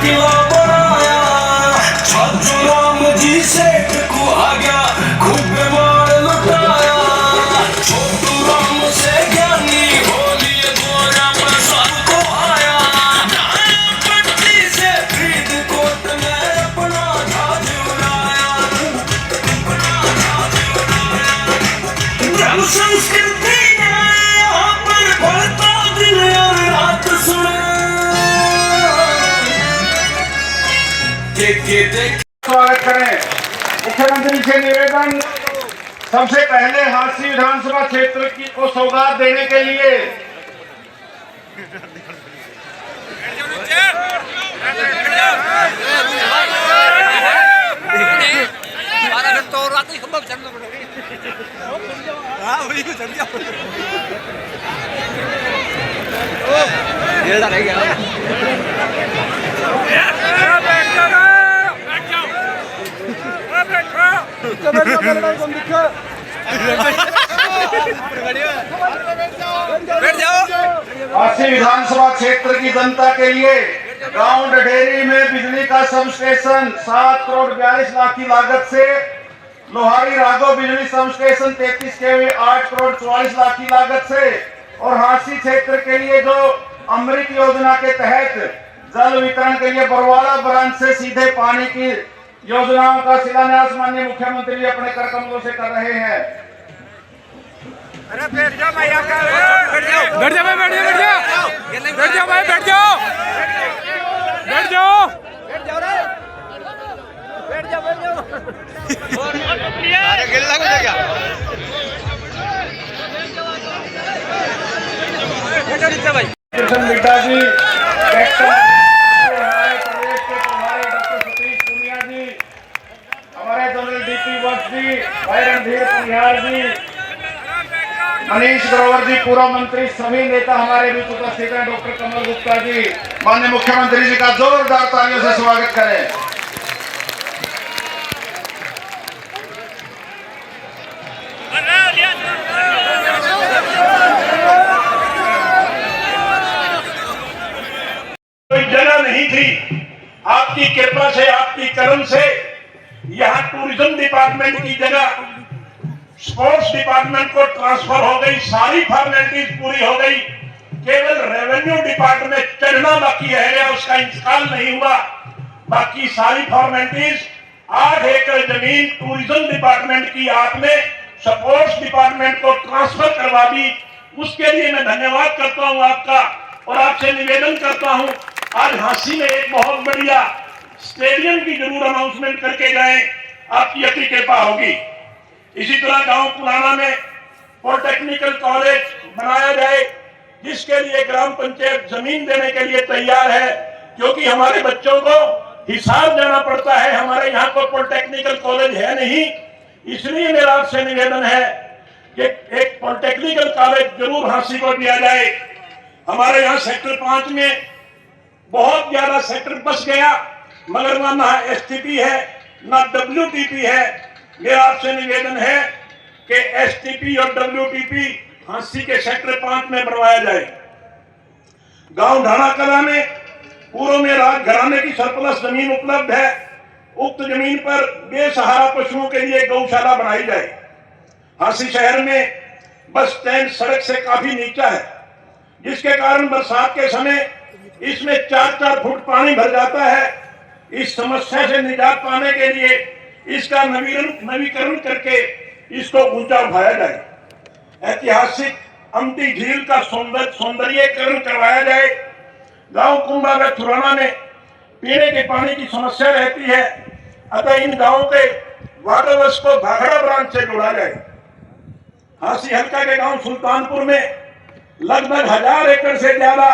किला बनाया, छाजू राम जी सेठ को आ गया, खूब बीमार लुटाया। छोटू राम से ज्ञानी हो लिए, गोरा प्रसाद को आया, पट्टी से फरीदकोट में अपना छाजू लाया। ब्रह्म संस्कृति यहाँ पर बढ़ता दिन और रात सुने। स्वागत करें। मुख्यमंत्री से निवेदन, सबसे पहले हांसी विधानसभा क्षेत्र की को सौगात देने के लिए हांसी विधानसभा क्षेत्र की जनता के लिए गांव ढडेरी में बिजली का सब स्टेशन 7 करोड़ 42 लाख की लागत से, लोहारी राघव बिजली सब स्टेशन 33 केवी 8 करोड़ 44 लाख की लागत से, और हांसी क्षेत्र के लिए जो अमृत योजना के तहत जल वितरण के लिए बरवाड़ा ब्रांच से सीधे पानी की योजनाओं का शिलान्यास माननीय मुख्यमंत्री जी अपने कर कमलों से कर रहे हैं। अरे बैठ जाओ भाई, बैठ जाओ भाई, बैठ जाओ भाई, बैठ जाओ बैठ जाओ बैठ जाओ अरे गिल्ला को क्या बैठो भाई। कृष्ण बिड्डा जी, प्रदेश के प्रभारी डॉक्टर सतीश पुनिया जी, हमारे जनरल डीपी वत्स जी, भाई रणधीर पुनियार जी, मनीष ग्रोवर जी, पूर्व मंत्री, सभी नेता हमारे बीच उपस्थित हैं। डॉक्टर कमल गुप्ता जी, माननीय मुख्यमंत्री जी का जोरदार तालियों से स्वागत करें। कोई जगह नहीं थी, आपकी कृपा से, आपकी करम से यहाँ टूरिज्म डिपार्टमेंट की जगह स्पोर्ट्स डिपार्टमेंट को ट्रांसफर हो गई, सारी फॉर्मेलिटीज पूरी हो गई, केवल रेवेन्यू डिपार्टमेंट चढ़ना बाकी रह गया, उसका इंतकाल नहीं हुआ। बाकी सारी फॉर्मेलिटीज 8 एकड़ जमीन टूरिज्म डिपार्टमेंट की आपने स्पोर्ट्स डिपार्टमेंट को ट्रांसफर करवा दी। उसके लिए मैं धन्यवाद करता हूं आपका, और आपसे निवेदन करता हूं आज हांसी में एक बहुत बढ़िया स्टेडियम की जरूर अनाउंसमेंट करके जाएं, आपकी अति कृपा होगी। इसी तरह गांव पुराना में पॉलिटेक्निकल कॉलेज बनाया जाए, जिसके लिए ग्राम पंचायत जमीन देने के लिए तैयार है, क्योंकि हमारे बच्चों को हिसार जाना पड़ता है, हमारे यहाँ को पॉलिटेक्निकल कॉलेज है नहीं। इसलिए मेरा आपसे निवेदन है कि एक पॉलिटेक्निकल कॉलेज जरूर हांसी को दिया जाए। हमारे यहाँ सेक्टर 5 में बहुत ज्यादा सेक्टर बस गया, मगर ना एसटीपी है ना डब्ल्यूटीपी है। मेरा आपसे निवेदन है कि एसटीपी और डब्ल्यूटीपी हांसी के सेक्टर 5 में बनवाया जाए। गांव ढाणा कला में पूर्व में राज घराने की सरप्लस जमीन उपलब्ध है, उक्त जमीन पर बेसहारा पशुओं के लिए गौशाला बनाई जाए। हांसी शहर में बस स्टैंड सड़क से काफी नीचा है, जिसके कारण बरसात के समय इसमें 4-4 फुट पानी भर जाता है। इस समस्या से निजात पाने के लिए इसका नवीकरण करके इसको ऊंचा उठाया जाए। ऐतिहासिक अमटी झील का सौंदर्यीकरण करवाया जाए। गांव कुंभा व थुराना में पीने के पानी की समस्या रहती है, अतः इन गांवों के वाटर वर्क्स को भाखड़ा ब्रांच से जोड़ा जाए। हांसी हल्का के गांव सुल्तानपुर में लगभग 1000 एकड़ से ज्यादा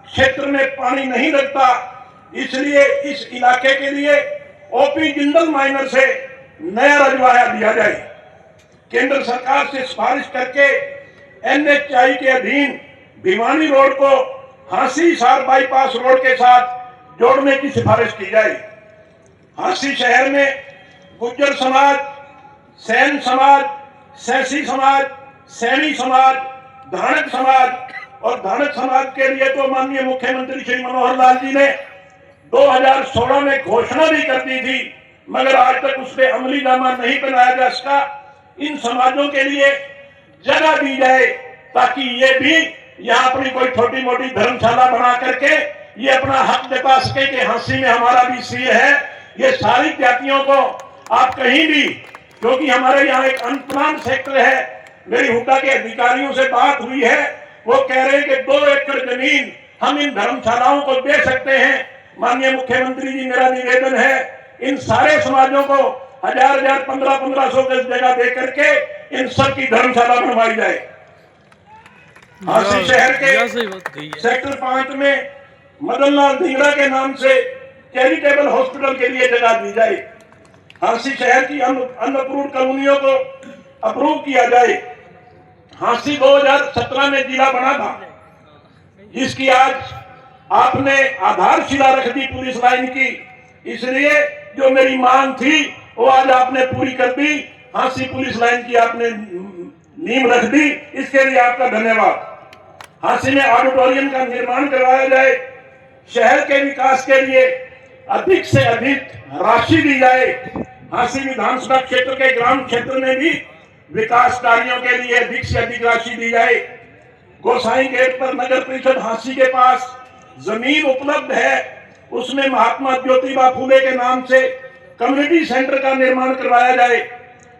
क्षेत्र में पानी नहीं लगता, इसलिए इस इलाके के लिए ओपी जिंदल माइनर से नया रजवाया दिया जाए। केंद्र सरकार से सिफारिश करके एनएचआई के अधीन भिवानी रोड को हांसी हिसार बाईपास रोड के साथ जोड़ने की सिफारिश की जाए। हांसी शहर में गुज्जर समाज, सैन समाज, सैसी समाज, सैनी समाज, धानक समाज और धानक समाज के लिए तो माननीय मुख्यमंत्री श्री मनोहर लाल जी ने 2016 में घोषणा भी कर दी थी, मगर आज तक उस पर अमली जामा नहीं बनाया जा सका। इन समाजों के लिए जगह दी जाए ताकि ये भी यहाँ अपनी कोई छोटी मोटी धर्मशाला बना करके ये अपना हक जता सके कि हांसी में हमारा भी सीए है। ये सारी जातियों को आप कहीं भी, क्योंकि हमारे यहाँ एक अनप्लान सेक्टर है, मेरी हुड्डा के अधिकारियों से बात हुई है, वो कह रहे हैं कि 2 एकड़ जमीन हम इन धर्मशालाओं को दे सकते हैं। माननीय मुख्यमंत्री जी, मेरा निवेदन है इन सारे समाजों को 1000-1000, 1500 गज जगह दे करके इन सब की धर्मशाला बनवाई जाए। हांसी शहर के सेक्टर 5 में मदनलाल धिंगड़ा के नाम से चैरिटेबल हॉस्पिटल के लिए जगह दी जाए। हांसी शहर की अनअप्रूव्ड कॉलोनियों को अप्रूव किया जाए। हांसी 2017 में जिला बना था, जिसकी आज आपने आधारशिला रख दी पुलिस लाइन की। इसलिए जो मेरी मांग थी वो आज आपने पूरी कर दी। हांसी पुलिस लाइन की आपने नींव रख दी, इसके लिए आपका धन्यवाद। हांसी में ऑडिटोरियम का निर्माण करवाया जाए। शहर के विकास के लिए अधिक से अधिक राशि दी जाए। हांसी विधानसभा क्षेत्र के ग्राम क्षेत्र में भी विकास कार्यों के लिए अधिक से अधिक राशि दी जाए। गोसाई गेट पर नगर परिषद हांसी के पास जमीन उपलब्ध है, उसमें महात्मा ज्योतिबा फूले के नाम से कम्युनिटी सेंटर का निर्माण करवाया जाए।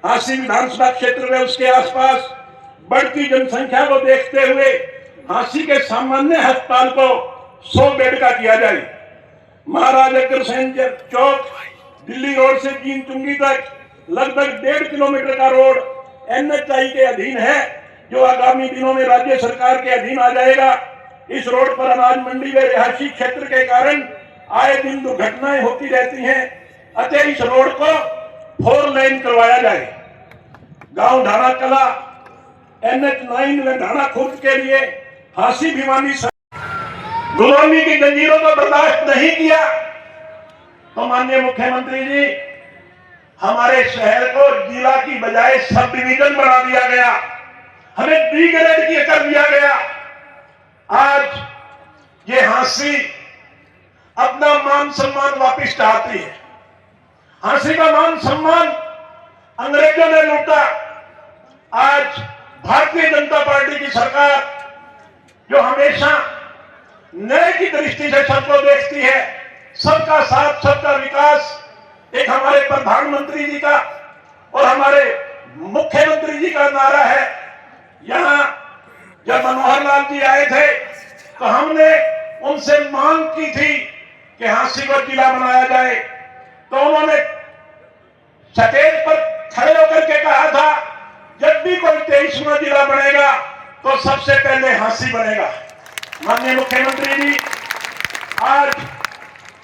हांसी विधानसभा क्षेत्र में उसके आसपास बढ़ती जनसंख्या को देखते हुए हांसी के सामान्य अस्पताल को 100 बेड का किया जाए। महाराजा अग्रसेन चौक दिल्ली रोड से जीन चुंगी तक लगभग 1.5 किलोमीटर का रोड NHI के अधीन है, जो आगामी दिनों में राज्य सरकार के अधीन आ जाएगा। इस रोड पर अनाज मंडी व रिहायशी क्षेत्र के कारण आए दिन दुर्घटनाएं होती रहती हैं, अतः इस रोड को 4 लेन करवाया जाए। गांव ढाणा कला NH9 व ढाणा खुर्द के लिए हांसी भिवानी गुलामी की जंजीरों को बर्दाश्त नहीं किया तो माननीय मुख्यमंत्री जी, हमारे शहर को जिला की बजाय सब डिवीजन बना दिया गया, हमें B ग्रेड की कर दिया गया। आज ये हांसी अपना मान सम्मान वापिस चाहती है। हांसी का मान सम्मान अंग्रेजों ने लूटा। आज भारतीय जनता पार्टी की सरकार, जो हमेशा न्याय की दृष्टि से सबको देखती है, सबका साथ सबका विकास, एक हमारे प्रधानमंत्री जी का और हमारे मुख्यमंत्री जी का नारा है। यहाँ जब मनोहर लाल जी आए थे तो हमने उनसे मांग की थी कि हांसी को जिला बनाया जाए, तो उन्होंने स्टेज पर खड़े होकर के कहा था, जब भी कोई 23वां जिला बनेगा तो सबसे पहले हांसी बनेगा। माननीय मुख्यमंत्री जी, आज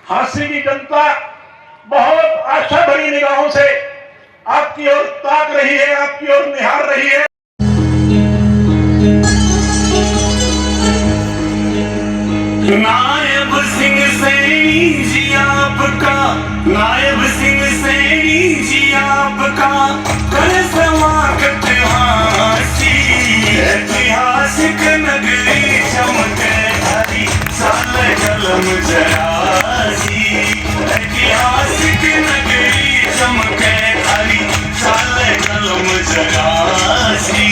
हांसी की जनता बहुत आशा भरी निगाहों से आपकी ओर ताक रही है, आपकी ओर निहार रही है। नायब सिंह सैनी जी आपका, नायब सिंह सैनी जी आपका कर समागत हांसी। ऐतिहासिक नगरी चमके हरी साल कलम जरासी। ऐतिहासिक नगरी चमके हरी साल कलम जरासी।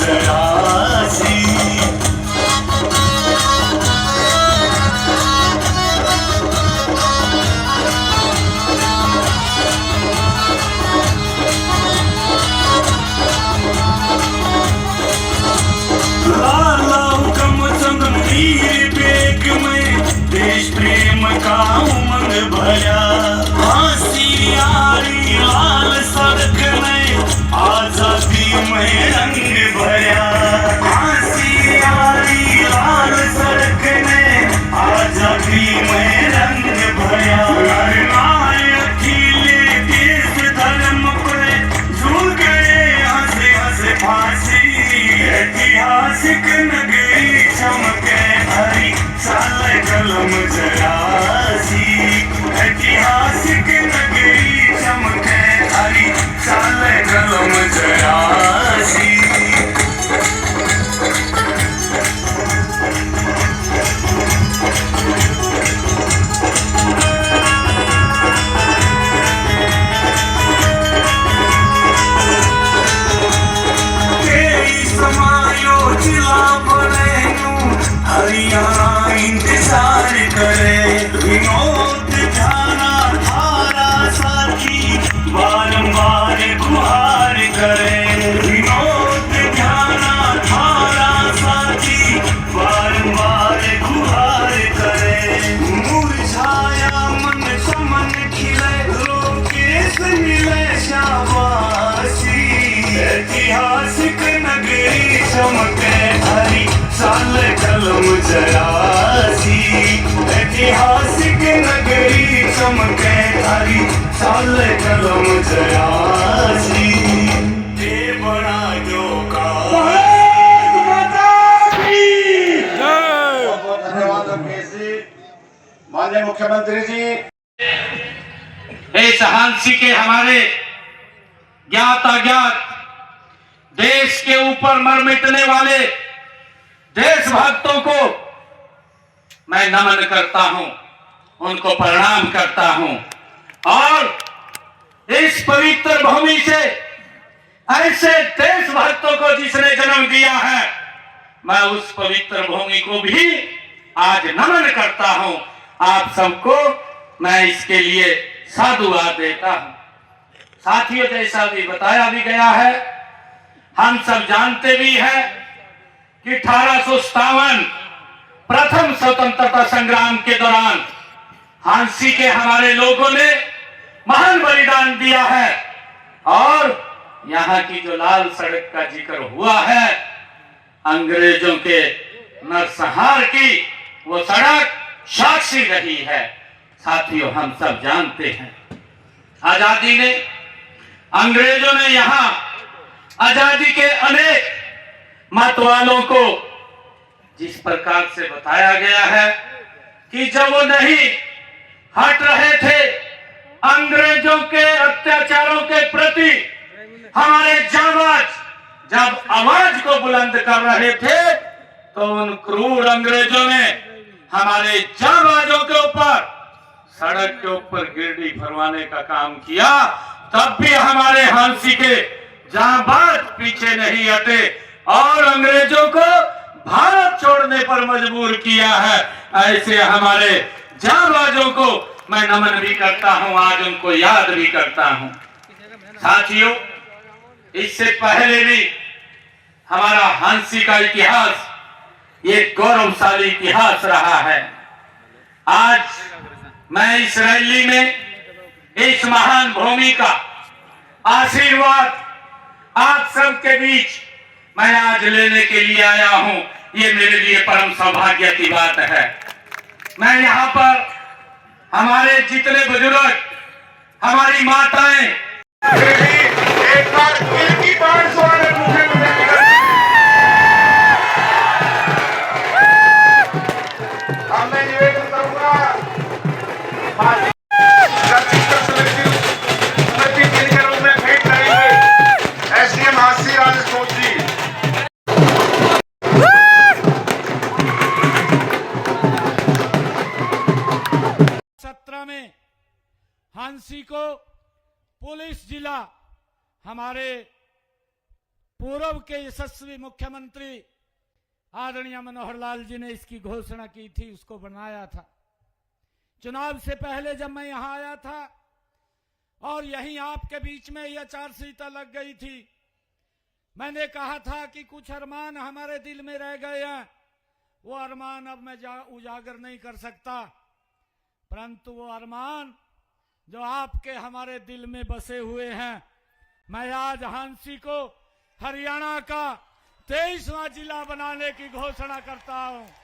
जरा सी। लाला हुकमचंद वीर बेग में देश प्रेम का उमंग भरा। फांसी आरी लाल सड़क में आजादी में रंग भरा। फांसी आरी लाल सड़क में आजादी में रंग भरा। अखिले देश धर्म पे झूल गए हंसे हंसे फांसी। ऐतिहासिक नगरी चमके हरी साले कलम जरा सी। ऐतिहासिक नगरी चमके हरी साले कलम जरा सी। हरियाणा इंतजार करे। विनोद जाना थारा साथी बारंबार गुहार करे। विनोद जाना थारा साथी बारंबार गुहार करे। मुरझाया मन समन खिले लोकेश मिले शाबाशी। ऐतिहासिक नगरी चमके हरी साले कलम जरा सी। ऐतिहासिक नगरी चमके हरी साले कलम जरा सी। ये बड़ा जोका बहुत धन्यवाद माननीय मुख्यमंत्री जी। इस हांसी के हमारे ज्ञात अज्ञात देश के ऊपर मर मिटने वाले देशभक्तों को मैं नमन करता हूं, उनको प्रणाम करता हूं। और इस पवित्र भूमि से ऐसे देशभक्तों को जिसने जन्म दिया है, मैं उस पवित्र भूमि को भी आज नमन करता हूं। आप सबको मैं इसके लिए साधुवाद देता हूं। साथियों, जैसा भी बताया भी गया है, हम सब जानते भी हैं कि 1857 प्रथम स्वतंत्रता संग्राम के दौरान हांसी के हमारे लोगों ने महान बलिदान दिया है। और यहाँ की जो लाल सड़क का जिक्र हुआ है, अंग्रेजों के नरसंहार की वो सड़क साक्षी रही है। साथियों, हम सब जानते हैं आजादी ने, अंग्रेजों ने यहाँ आजादी के अनेक मतवालों को जिस प्रकार से बताया गया है कि जब वो नहीं हट रहे थे अंग्रेजों के अत्याचारों के प्रति, हमारे जांबाज जब आवाज को बुलंद कर रहे थे, तो उन क्रूर अंग्रेजों ने हमारे जांबाजों के ऊपर सड़क के ऊपर गिरडी भरवाने का काम किया। तब भी हमारे हांसी के जांबाज पीछे नहीं हटे और अंग्रेजों को भारत छोड़ने पर मजबूर किया है। ऐसे हमारे जांबाजों को मैं नमन भी करता हूं, आज उनको याद भी करता हूं। साथियों, इससे पहले भी हमारा हांसी का इतिहास एक गौरवशाली इतिहास रहा है। आज मैं इस रैली में इस महान भूमि का आशीर्वाद आप सबके बीच मैं आज लेने के लिए आया हूं। ये मेरे लिए परम सौभाग्य की बात है। मैं यहाँ पर हमारे जितने बुजुर्ग, हमारी माताएं, एक बार की बात वाले मैं निवेदन करूंगा के रूप में भेंट करेंगे एसडीएम हांसी राजपूत जी। 17 में हांसी को पुलिस जिला हमारे पूर्व के यशस्वी मुख्यमंत्री आदरणीय मनोहर लाल जी ने इसकी घोषणा की थी, उसको बनाया था। चुनाव से पहले जब मैं यहां आया था और यहीं आपके बीच में यह आचारसंहिता लग गई थी, मैंने कहा था कि कुछ अरमान हमारे दिल में रह गए हैं, वो अरमान अब मैं उजागर नहीं कर सकता, परंतु वो अरमान जो आपके हमारे दिल में बसे हुए हैं, मैं आज हांसी को हरियाणा का 23वां जिला बनाने की घोषणा करता हूं।